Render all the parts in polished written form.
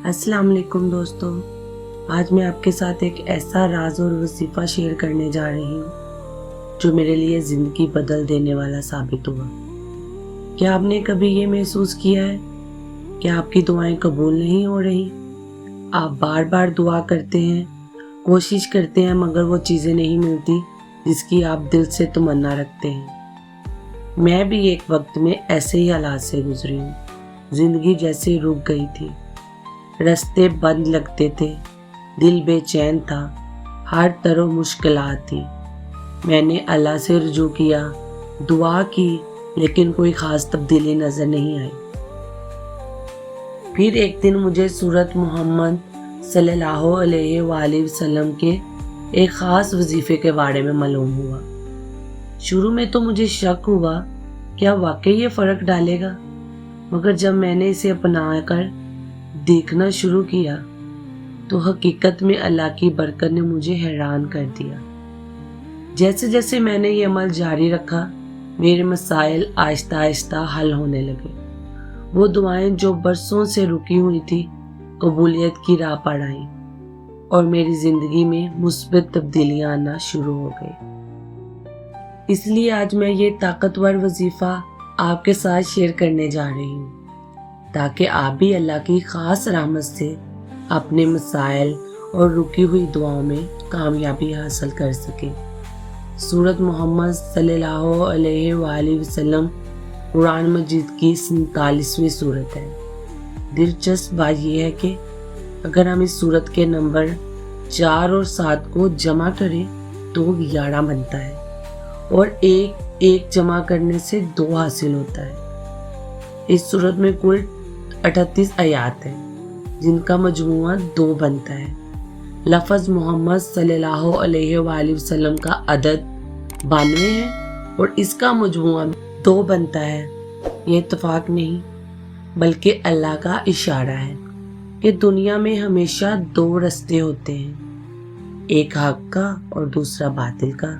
السلام علیکم دوستوں، آج میں آپ کے ساتھ ایک ایسا راز اور وظیفہ شیئر کرنے جا رہی ہوں جو میرے لیے زندگی بدل دینے والا ثابت ہوا۔ کیا آپ نے کبھی یہ محسوس کیا ہے کہ آپ کی دعائیں قبول نہیں ہو رہی؟ آپ بار بار دعا کرتے ہیں، کوشش کرتے ہیں، مگر وہ چیزیں نہیں ملتی جس کی آپ دل سے تمنا رکھتے ہیں۔ میں بھی ایک وقت میں ایسے ہی حالات سے گزری ہوں۔ زندگی جیسے رک گئی تھی، راستے بند لگتے تھے، دل بے چین تھا، ہر طرف مشکلات تھی۔ میں نے اللہ سے رجوع کیا، دعا کی، لیکن کوئی خاص تبدیلی نظر نہیں آئی۔ پھر ایک دن مجھے سورت محمد صلی اللہ علیہ وآلہ وسلم کے ایک خاص وظیفے کے بارے میں معلوم ہوا۔ شروع میں تو مجھے شک ہوا کیا واقعی یہ فرق ڈالے گا، مگر جب میں نے اسے اپنا کر دیکھنا شروع کیا تو حقیقت میں اللہ کی برکت نے مجھے حیران کر دیا۔ جیسے جیسے میں نے یہ عمل جاری رکھا، میرے مسائل آہستہ آہستہ حل ہونے لگے۔ وہ دعائیں جو برسوں سے رکی ہوئی تھی قبولیت کی راہ پر آئیں اور میری زندگی میں مثبت تبدیلیاں آنا شروع ہو گئی۔ اس لیے آج میں یہ طاقتور وظیفہ آپ کے ساتھ شیئر کرنے جا رہی ہوں تاکہ آپ بھی اللہ کی خاص رحمت سے اپنے مسائل اور رکی ہوئی دعاؤں میں کامیابی حاصل کر سکیں۔ سورت محمد صلی اللہ علیہ وآلہ وسلم قرآن مجید کی 47ویں سورت ہے۔ دلچسپ بات یہ ہے کہ اگر ہم اس سورت کے نمبر 4 اور 7 کو جمع کریں تو 11 بنتا ہے، اور ایک جمع کرنے سے 2 حاصل ہوتا ہے۔ اس سورت میں کل 38 آیات ہیں جن کا مجموعہ 2 بنتا ہے۔ لفظ محمد صلی اللہ علیہ وآلہ وسلم کا عدد 92 ہے اور اس کا مجموعہ 2 بنتا ہے۔ یہ اتفاق نہیں بلکہ اللہ کا اشارہ ہے کہ دنیا میں ہمیشہ 2 راستے ہوتے ہیں، ایک حق کا اور دوسرا باطل کا،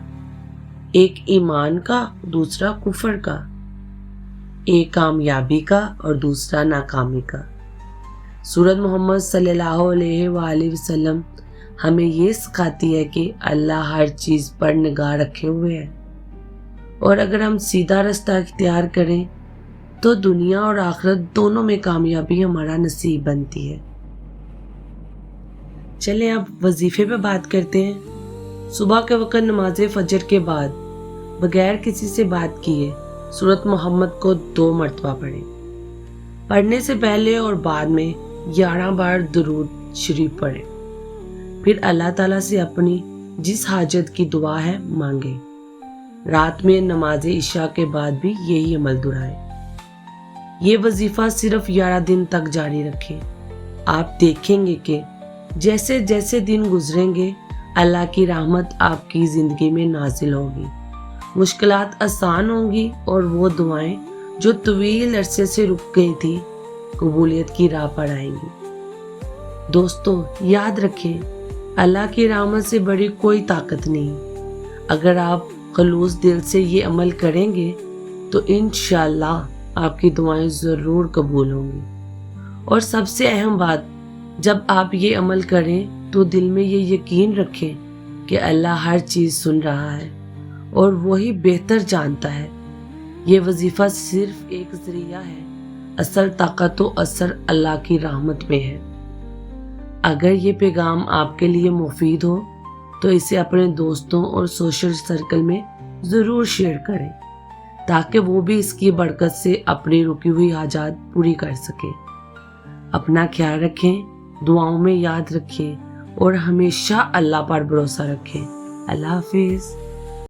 ایک ایمان کا دوسرا کفر کا، ایک کامیابی کا اور دوسرا ناکامی کا۔ سورت محمد صلی اللہ علیہ وآلہ وسلم ہمیں یہ سکھاتی ہے کہ اللہ ہر چیز پر نگاہ رکھے ہوئے ہے، اور اگر ہم سیدھا راستہ اختیار کریں تو دنیا اور آخرت دونوں میں کامیابی ہمارا نصیب بنتی ہے۔ چلیں اب وظیفے پہ بات کرتے ہیں۔ صبح کے وقت نماز فجر کے بعد بغیر کسی سے بات کیے سورت محمد کو 2 مرتبہ پڑھیں۔ پڑھنے سے پہلے اور بعد میں 11 بار درود شریف پڑھیں۔ پھر اللہ تعالیٰ سے اپنی جس حاجت کی دعا ہے مانگیں۔ رات میں نماز عشاء کے بعد بھی یہی عمل دہرائیں۔ یہ وظیفہ صرف 11 دن تک جاری رکھیں۔ آپ دیکھیں گے کہ جیسے جیسے دن گزریں گے اللہ کی رحمت آپ کی زندگی میں نازل ہوگی، مشکلات آسان ہوں گی اور وہ دعائیں جو طویل عرصے سے رک گئی تھی قبولیت کی راہ پر آئیں گی۔ دوستو یاد رکھیں، اللہ کی رحمت سے بڑی کوئی طاقت نہیں۔ اگر آپ خلوص دل سے یہ عمل کریں گے تو انشاءاللہ آپ کی دعائیں ضرور قبول ہوں گی۔ اور سب سے اہم بات، جب آپ یہ عمل کریں تو دل میں یہ یقین رکھیں کہ اللہ ہر چیز سن رہا ہے اور وہی بہتر جانتا ہے۔ یہ وظیفہ صرف ایک ذریعہ ہے، اصل طاقت و اثر اللہ کی رحمت میں ہے۔ اگر یہ پیغام آپ کے لیے مفید ہو تو اسے اپنے دوستوں اور سوشل سرکل میں ضرور شیئر کریں تاکہ وہ بھی اس کی برکت سے اپنی رکی ہوئی حاجات پوری کر سکیں۔ اپنا خیال رکھیں، دعاؤں میں یاد رکھیں اور ہمیشہ اللہ پر بھروسہ رکھیں۔ اللہ حافظ۔